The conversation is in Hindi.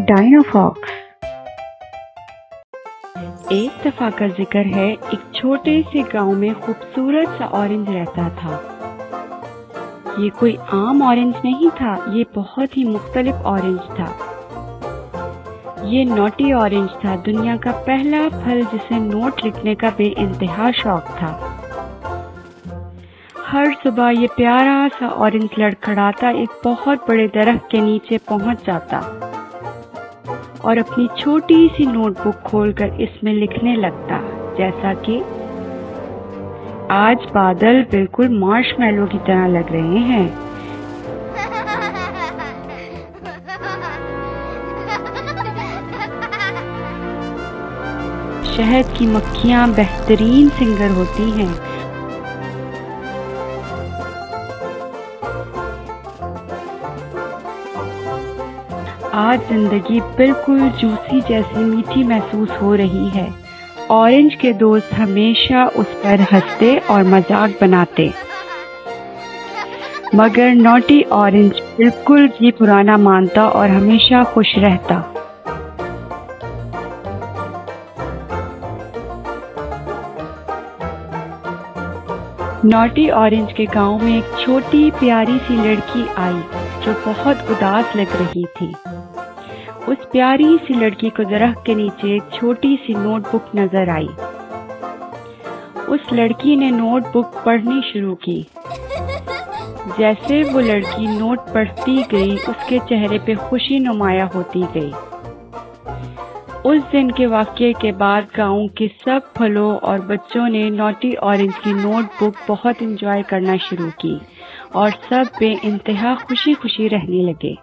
डायनाफॉक्स। एक दफा का जिक्र है, एक छोटे से गांव में खूबसूरत सा ऑरेंज रहता था। ये कोई आम ऑरेंज नहीं था, ये बहुत ही मुख्तलिफ ऑरेंज था। ये नोटी ऑरेंज था, दुनिया का पहला फल जिसे नोट लिखने का बेइंतहा शौक था। हर सुबह ये प्यारा सा ऑरेंज लड़खड़ाता एक बहुत बड़े दरख्त के नीचे पहुंच जाता और अपनी छोटी सी नोटबुक खोलकर इसमें लिखने लगता, जैसा कि आज बादल बिल्कुल मार्शमैलो की तरह लग रहे हैं। शहद की मक्खियां बेहतरीन सिंगर होती हैं। आज जिंदगी बिल्कुल जूसी जैसी मीठी महसूस हो रही है। ऑरेंज के दोस्त हमेशा उस पर हंसते और मजाक बनाते, मगर नोटी ऑरेंज बिल्कुल भी पुराना मानता और हमेशा खुश रहता। नोटी ऑरेंज के गांव में एक छोटी प्यारी सी लड़की आई जो बहुत उदास लग रही थी। उस प्यारी सी लड़की को दरख्त के नीचे एक छोटी सी नोटबुक नजर आई। उस लड़की ने नोटबुक पढ़नी शुरू की। जैसे वो लड़की नोट पढ़ती गई, उसके चेहरे पे खुशी नुमाया होती गई। उस दिन के वाक़ये के बाद गांव के सब फलों और बच्चों ने नोटी ऑरेंज की नोटबुक बहुत एंजॉय करना शुरू की और सब बेइंतहा खुशी खुशी रहने लगे।